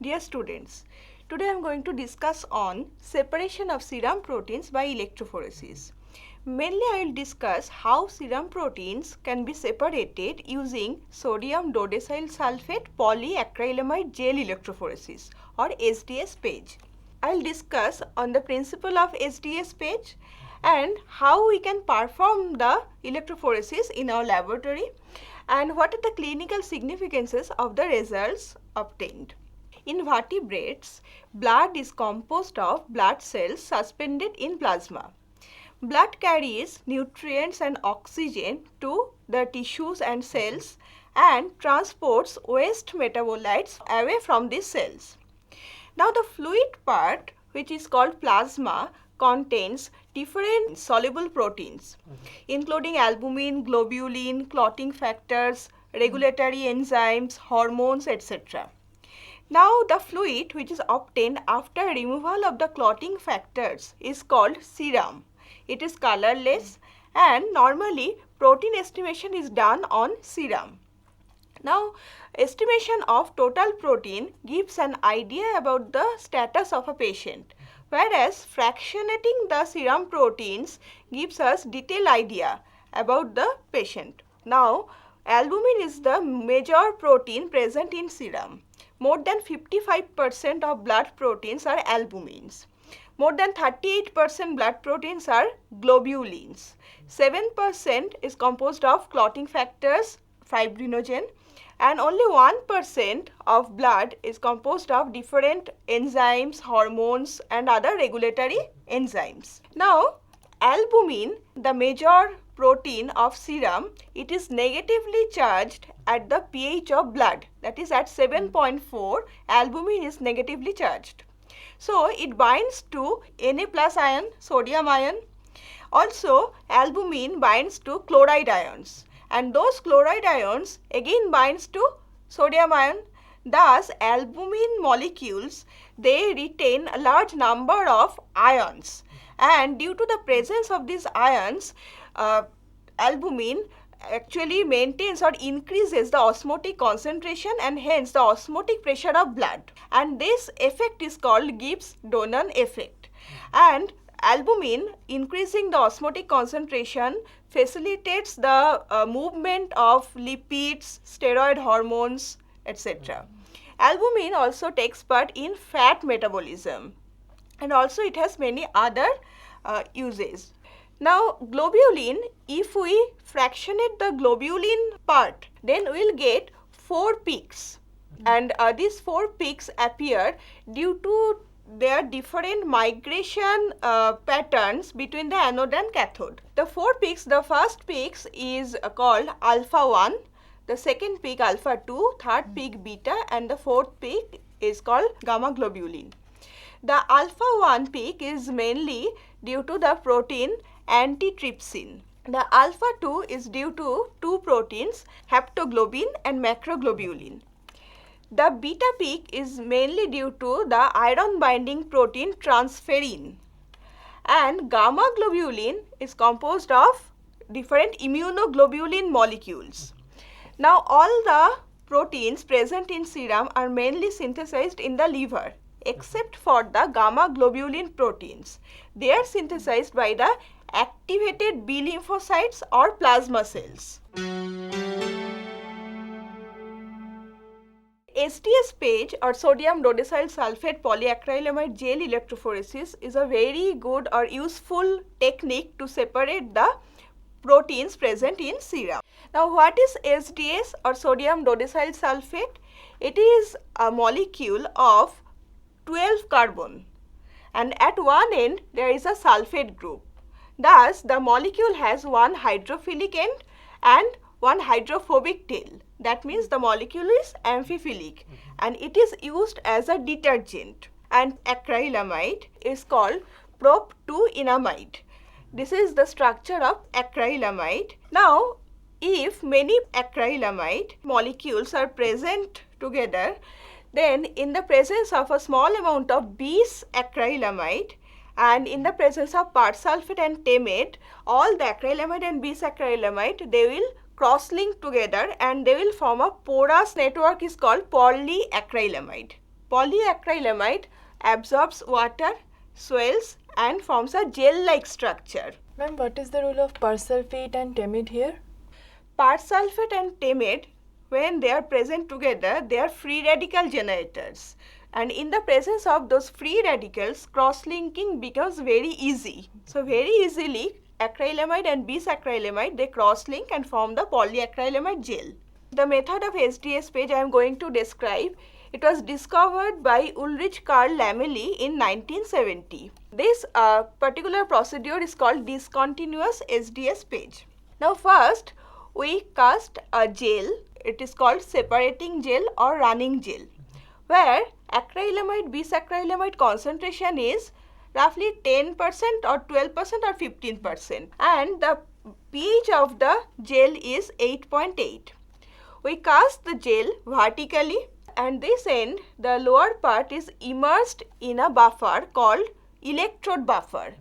Dear students, today I am going to discuss on separation of serum proteins by electrophoresis. Mainly I will discuss how serum proteins can be separated using sodium dodecyl sulfate polyacrylamide gel electrophoresis or SDS-PAGE. I will discuss on the principle of SDS-PAGE and how we can perform the electrophoresis in our laboratory and what are the clinical significances of the results obtained. In vertebrates, blood is composed of blood cells suspended in plasma. Blood carries nutrients and oxygen to the tissues and cells and transports waste metabolites away from these cells. Now the fluid part, which is called plasma, contains different soluble proteins including albumin, globulin, clotting factors, regulatory enzymes, hormones, etc. Now the fluid which is obtained after removal of the clotting factors is called serum. It is colorless and normally protein estimation is done on serum. Now estimation of total protein gives an idea about the status of a patient, whereas fractionating the serum proteins gives us detailed idea about the patient. Now albumin is the major protein present in serum. More than 55% of blood proteins are albumins. More than 38% blood proteins are globulins. 7% is composed of clotting factors, fibrinogen, and only 1% of blood is composed of different enzymes, hormones and other regulatory enzymes. Now, albumin, the major protein of serum, it is negatively charged at the pH of blood, that is at 7.4, albumin is negatively charged. So, it binds to Na plus ion, sodium ion. Also, albumin binds to chloride ions and those chloride ions again binds to sodium ion. Thus, albumin molecules, they retain a large number of ions and due to the presence of these ions, albumin actually maintains or increases the osmotic concentration and hence the osmotic pressure of blood, and this effect is called Gibbs-Donan effect. And albumin increasing the osmotic concentration facilitates the movement of lipids, steroid hormones, etc. Albumin also takes part in fat metabolism and also it has many other uses. Now globulin, if we fractionate the globulin part, then we will get 4 peaks and these 4 peaks appear due to their different migration patterns between the anode and cathode. The 4 peaks, the first peaks is called alpha 1, the second peak alpha 2, third peak beta and the fourth peak is called gamma globulin. The alpha 1 peak is mainly due to the protein antitrypsin. The alpha 2 is due to 2 proteins, haptoglobin and macroglobulin. The beta peak is mainly due to the iron binding protein transferrin, and gamma globulin is composed of different immunoglobulin molecules. Now all the proteins present in serum are mainly synthesized in the liver except for the gamma globulin proteins. They are synthesized by the activated B lymphocytes or plasma cells. SDS-PAGE or sodium dodecyl sulfate polyacrylamide gel electrophoresis is a very good or useful technique to separate the proteins present in serum. Now what is SDS or sodium dodecyl sulfate? It is a molecule of 12 carbon and at one end there is a sulfate group. Thus the molecule has one hydrophilic end and one hydrophobic tail. That means the molecule is amphiphilic and it is used as a detergent, and acrylamide is called prop-2-enamide. This is the structure of acrylamide. Now if many acrylamide molecules are present together, then in the presence of a small amount of bis acrylamide and in the presence of persulfate and tamate, all the acrylamide and bis acrylamide, they will cross-link together and they will form a porous network is called polyacrylamide. polyacrylamide absorbs water, swells and forms a gel-like structure. Ma'am, what is the role of persulfate and tamide here? Persulfate and tamide, when they are present together, they are free radical generators. And in the presence of those free radicals, cross-linking becomes very easy. So very easily, acrylamide and bis-acrylamide, they cross-link and form the polyacrylamide gel. The method of SDS-PAGE I am going to describe. It was discovered by Ulrich Karl Lamelli in 1970. This particular procedure is called discontinuous SDS-PAGE. Now first, we cast a gel. It is called separating gel or running gel, where acrylamide bis-acrylamide concentration is roughly 10% or 12% or 15%, and the pH of the gel is 8.8. We cast the gel vertically, and this end, the lower part is immersed in a buffer called electrode buffer,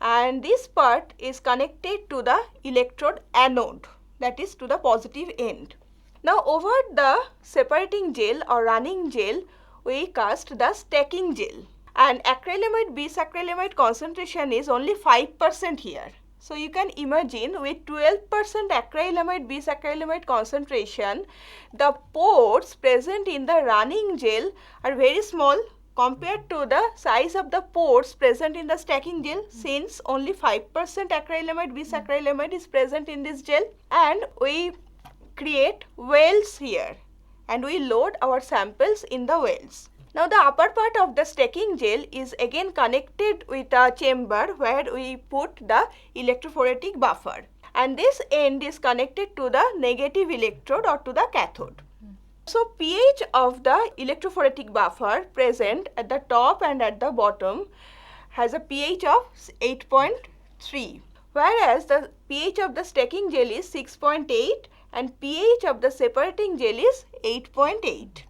and this part is connected to the electrode anode, that is to the positive end. Now over the separating gel or running gel, we cast the stacking gel, and acrylamide bis-acrylamide concentration is only 5% here. So you can imagine with 12% acrylamide bis-acrylamide concentration, the pores present in the running gel are very small compared to the size of the pores present in the stacking gel, since only 5% acrylamide bis-acrylamide is present in this gel, and we create wells here and we load our samples in the wells. Now the upper part of the stacking gel is again connected with a chamber where we put the electrophoretic buffer, and this end is connected to the negative electrode or to the cathode. So pH of the electrophoretic buffer present at the top and at the bottom has a pH of 8.3, whereas the pH of the stacking gel is 6.8 and pH of the separating gel is 8.8.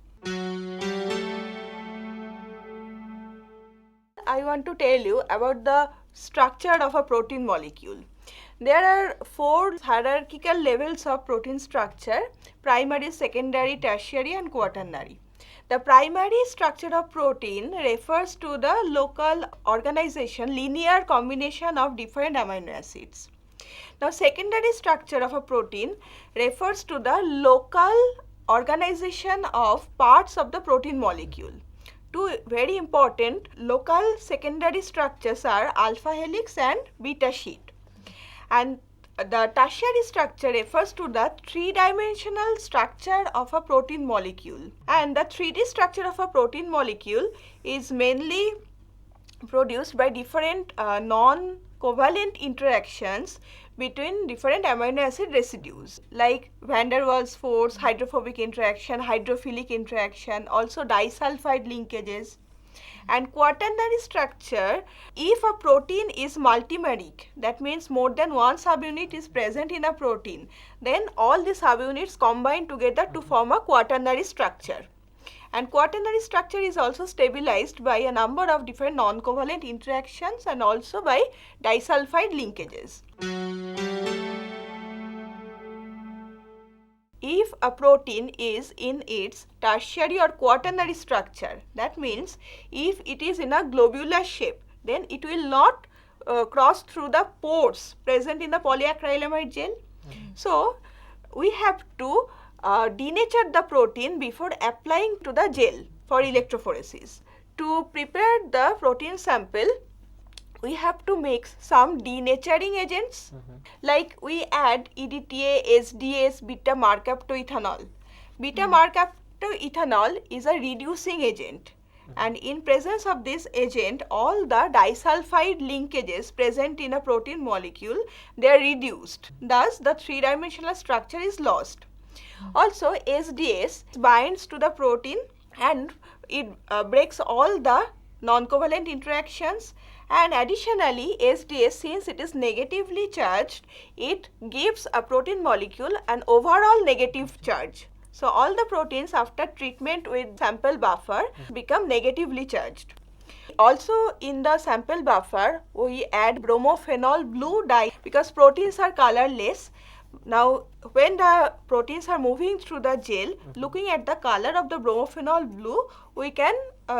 I want to tell you about the structure of a protein molecule. There are 4 hierarchical levels of protein structure: primary, secondary, tertiary and quaternary. The primary structure of protein refers to the local organization, linear combination of different amino acids. Now secondary structure of a protein refers to the local organization of parts of the protein molecule. Two very important local secondary structures are alpha helix and beta sheet. And the tertiary structure refers to the three-dimensional structure of a protein molecule. And the 3D structure of a protein molecule is mainly produced by different non-covalent interactions between different amino acid residues, like van der Waals force, hydrophobic interaction, hydrophilic interaction, also disulfide linkages. And quaternary structure, if a protein is multimeric, that means more than one subunit is present in a protein, then all the subunits combine together to form a quaternary structure. And quaternary structure is also stabilized by a number of different non-covalent interactions and also by disulfide linkages. If a protein is in its tertiary or quaternary structure, that means if it is in a globular shape, then it will not cross through the pores present in the polyacrylamide gel. So we have to denature the protein before applying to the gel for electrophoresis. To prepare the protein sample, we have to mix some denaturing agents, like we add EDTA, SDS, beta markup to ethanol. Beta markup to ethanol is a reducing agent, and in presence of this agent, all the disulfide linkages present in a protein molecule, they are reduced. Thus, the three-dimensional structure is lost. Also, SDS binds to the protein and it breaks all the non-covalent interactions, and additionally SDS, since it is negatively charged, it gives a protein molecule an overall negative charge. So all the proteins after treatment with sample buffer become negatively charged. Also in the sample buffer we add bromophenol blue dye, because proteins are colorless. Now when the proteins are moving through the gel, looking at the color of the bromophenol blue, we can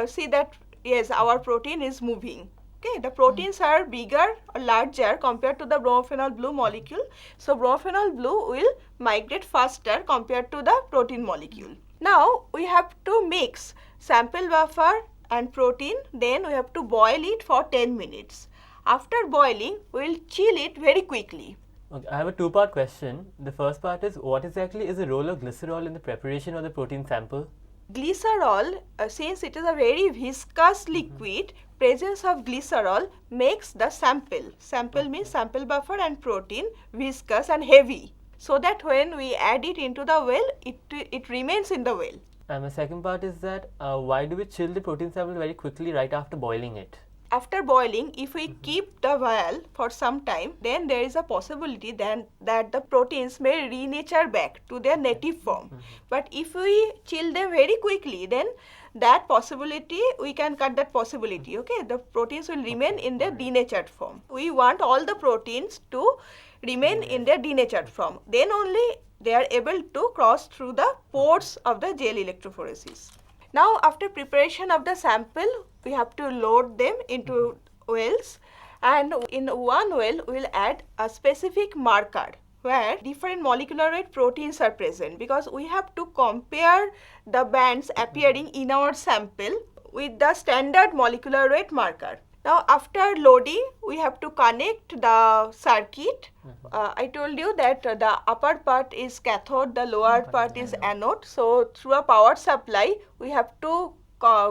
see that yes, our protein is moving. Okay, the proteins are bigger or larger compared to the bromophenol blue molecule. So bromophenol blue will migrate faster compared to the protein molecule. Now we have to mix sample buffer and protein, then we have to boil it for 10 minutes. After boiling, we will chill it very quickly. Okay, I have a two-part question. The first part is, what exactly is the role of glycerol in the preparation of the protein sample? Glycerol, since it is a very viscous liquid, presence of glycerol makes the sample means sample buffer and protein, viscous and heavy, so that when we add it into the well, it remains in the well. And my second part is that why do we chill the protein sample very quickly right after boiling it? After boiling, if we keep the vial for some time, then there is a possibility then that the proteins may renature back to their native form. But if we chill them very quickly, then that possibility, we can cut that possibility. Okay, the proteins will remain in their denatured form. We want all the proteins to remain in their denatured form. Then only they are able to cross through the pores of the gel electrophoresis. Now, after preparation of the sample, we have to load them into wells, and in one well we will add a specific marker where different molecular weight proteins are present, because we have to compare the bands appearing in our sample with the standard molecular weight marker. Now, after loading, we have to connect the circuit. I told you that the upper part is cathode, the lower part is anode. So, through a power supply, we have to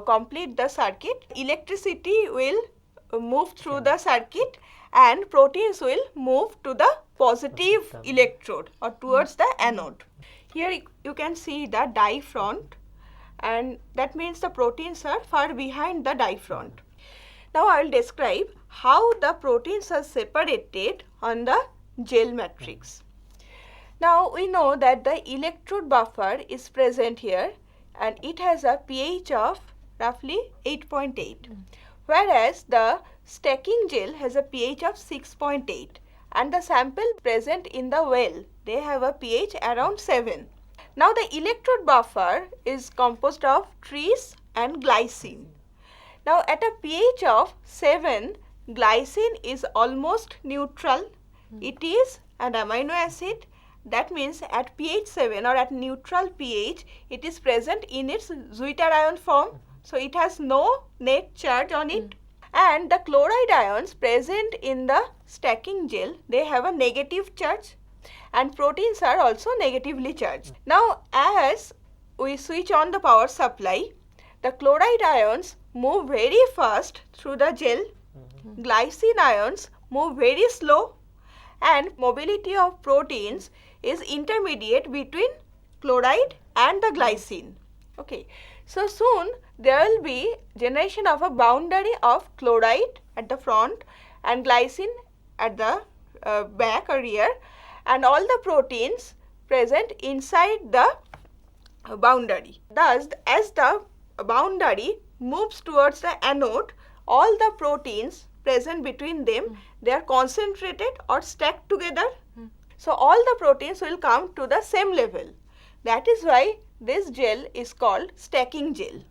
complete the circuit. Electricity will move through the circuit and proteins will move to the positive electrode or towards the anode. Here you can see the die front, and that means the proteins are far behind the die front. Now I will describe how the proteins are separated on the gel matrix. Now we know that the electrode buffer is present here and it has a pH of roughly 8.8, whereas the stacking gel has a pH of 6.8, and the sample present in the well, they have a pH around 7. Now the electrode buffer is composed of tris and glycine. Now at a pH of 7, glycine is almost neutral. It is an amino acid. That means at pH 7 or at neutral pH, it is present in its Zwitter ion form. So it has no net charge on it. And the chloride ions present in the stacking gel, they have a negative charge, and proteins are also negatively charged. Now as we switch on the power supply, the chloride ions move very fast through the gel, glycine ions move very slow, and mobility of proteins is intermediate between chloride and the glycine. Okay, so soon there will be generation of a boundary of chloride at the front and glycine at the back or rear, and all the proteins present inside the boundary. Thus, as the boundary moves towards the anode, all the proteins present between them, they are concentrated or stacked together. So all the proteins will come to the same level. That is why this gel is called stacking gel.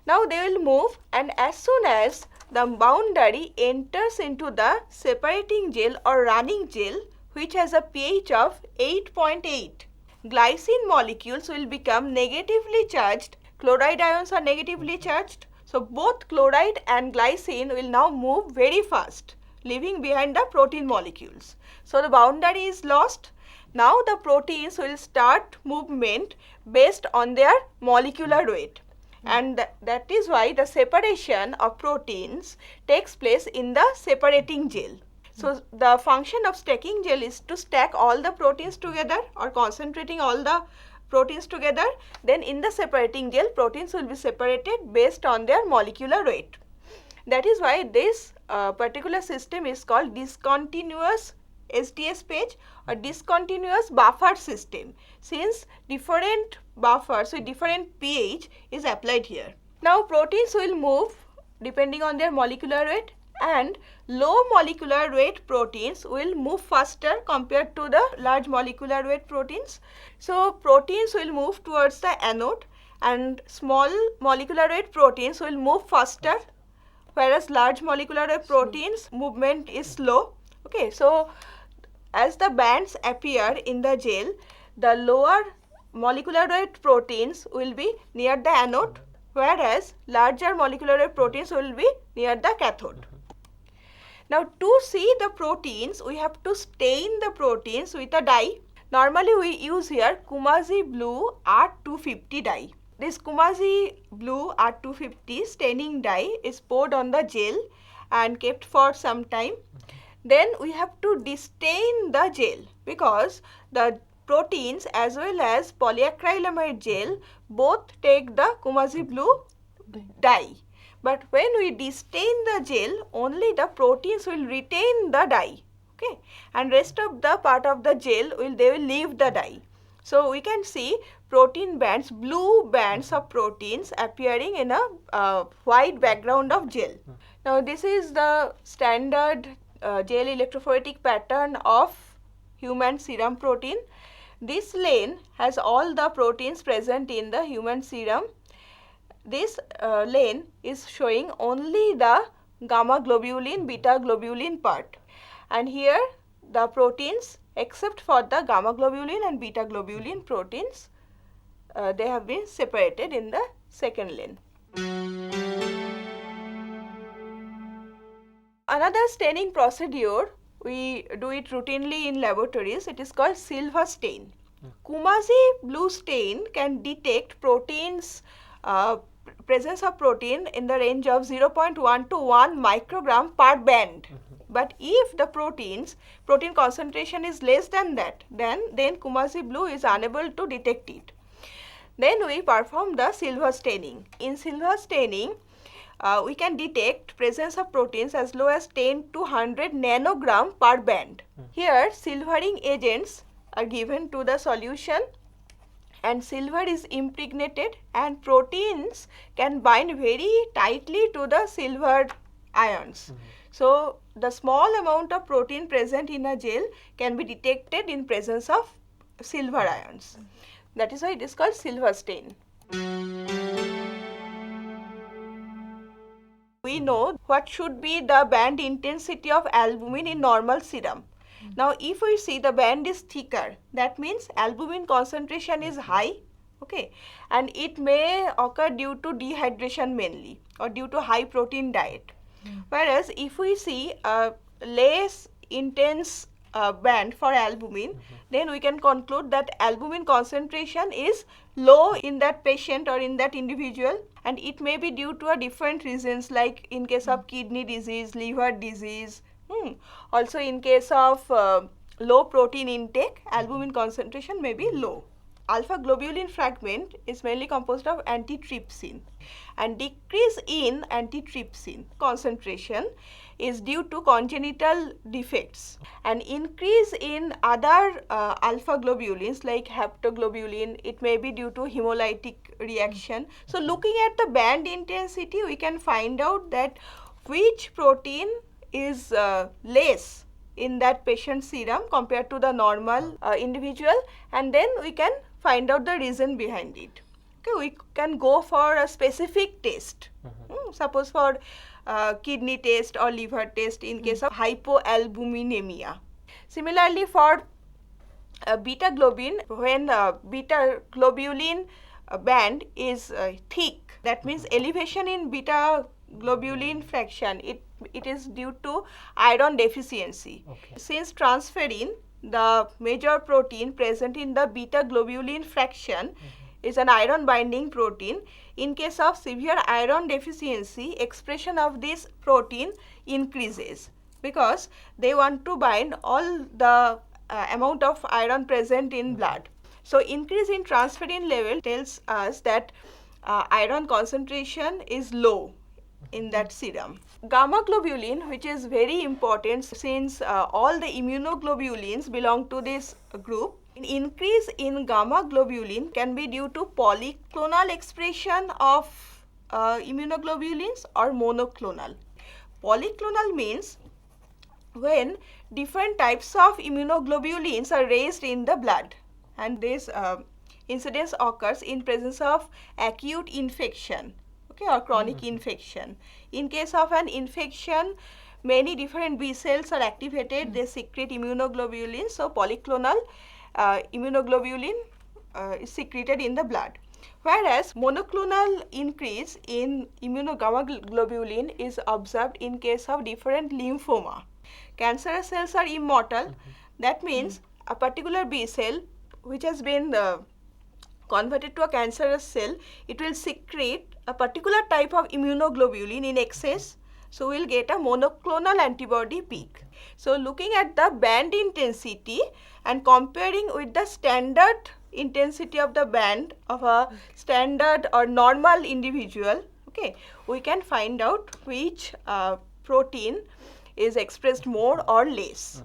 Now they will move, and as soon as the boundary enters into the separating gel or running gel, which has a pH of 8.8, glycine molecules will become negatively charged. Chloride ions are negatively charged. So both chloride and glycine will now move very fast, leaving behind the protein molecules. So the boundary is lost. Now the proteins will start movement based on their molecular weight. And that is why the separation of proteins takes place in the separating gel. So the function of stacking gel is to stack all the proteins together or concentrating all the proteins together. Then in the separating gel, proteins will be separated based on their molecular weight. That is why this particular system is called discontinuous SDS-PAGE or discontinuous buffer system, since different buffers with different pH is applied here. Now proteins will move depending on their molecular weight, and low molecular weight proteins will move faster compared to the large molecular weight proteins. So proteins will move towards the anode, and small molecular weight proteins will move faster, whereas large molecular weight proteins movement is slow. Okay, so as the bands appear in the gel, the lower molecular weight proteins will be near the anode, whereas larger molecular weight proteins will be near the cathode. Now, to see the proteins, we have to stain the proteins with a dye. Normally, we use here coomassie blue R250 dye. This coomassie blue R250 staining dye is poured on the gel and kept for some time. Then we have to destain the gel because the proteins as well as polyacrylamide gel both take the coomassie blue dye. But when we destain the gel, only the proteins will retain the dye, okay, and rest of the part of the gel will leave the dye. So we can see protein bands, blue bands of proteins appearing in a white background of gel. Now this is the standard gel electrophoretic pattern of human serum protein. This lane has all the proteins present in the human serum. This lane is showing only the gamma globulin, beta globulin part, and here the proteins except for the gamma globulin and beta globulin proteins, they have been separated in the second lane. Another staining procedure, we do it routinely in laboratories. It is called silver stain. Coomassie blue stain can detect proteins, presence of protein in the range of 0.1 to 1 microgram per band. But if the protein concentration is less than that, then coomassie blue is unable to detect it. Then we perform the silver staining. In silver staining, we can detect presence of proteins as low as 10 to 100 nanogram per band. Here silvering agents are given to the solution and silver is impregnated and proteins can bind very tightly to the silver ions. So the small amount of protein present in a gel can be detected in presence of silver ions. That is why it is called silver stain. We know what should be the band intensity of albumin in normal serum. Now, if we see the band is thicker, that means albumin concentration is high, okay, and it may occur due to dehydration mainly or due to high protein diet. Whereas, if we see a less intense band for albumin, then we can conclude that albumin concentration is low in that patient or in that individual, and it may be due to a different reasons, like in case of kidney disease, liver disease. Also in case of low protein intake, albumin concentration may be low. Alpha globulin fragment is mainly composed of antitrypsin, and decrease in antitrypsin concentration is due to congenital defects, and increase in other alpha globulins like haptoglobulin, it may be due to hemolytic reaction. So looking at the band intensity, we can find out that which protein is less in that patient serum compared to the normal individual, and then we can find out the reason behind it. Okay, we can go for a specific test. Suppose for kidney test or liver test in case of hypoalbuminemia. Similarly, for beta globin, when beta globulin band is thick, that means elevation in beta globulin fraction, it is due to iron deficiency. Okay. Since transferrin, the major protein present in the beta globulin fraction, is an iron binding protein. In case of severe iron deficiency, expression of this protein increases because they want to bind all the amount of iron present in blood. So increase in transferrin level tells us that iron concentration is low in that serum. Gamma globulin, which is very important since all the immunoglobulins belong to this group. An increase in gamma globulin can be due to polyclonal expression of immunoglobulins or monoclonal. Polyclonal means when different types of immunoglobulins are raised in the blood, and this incidence occurs in presence of acute infection, okay, or chronic infection. In case of an infection, many different B cells are activated, they secrete immunoglobulin, so polyclonal immunoglobulin is secreted in the blood. Whereas monoclonal increase in immunogamma-globulin is observed in case of different lymphoma. Cancerous cells are immortal. That means a particular B cell which has been converted to a cancerous cell, it will secrete a particular type of immunoglobulin in excess. So, we will get a monoclonal antibody peak. So, looking at the band intensity and comparing with the standard intensity of the band of a standard or normal individual, okay, we can find out which protein is expressed more or less.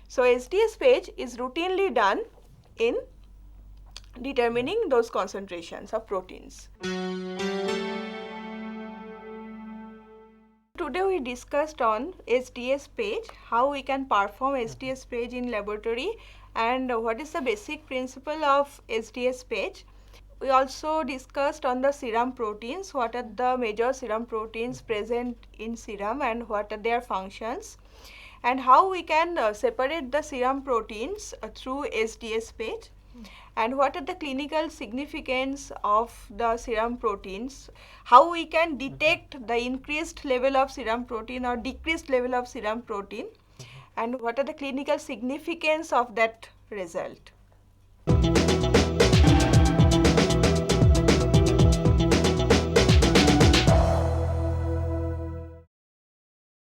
So, SDS-PAGE is routinely done in determining those concentrations of proteins. Today we discussed on SDS-PAGE, how we can perform SDS-PAGE in laboratory and what is the basic principle of SDS-PAGE. We also discussed on the serum proteins, what are the major serum proteins present in serum and what are their functions, and how we can separate the serum proteins through SDS-PAGE, and what are the clinical significance of the serum proteins, how we can detect the increased level of serum protein or decreased level of serum protein, and what are the clinical significance of that result.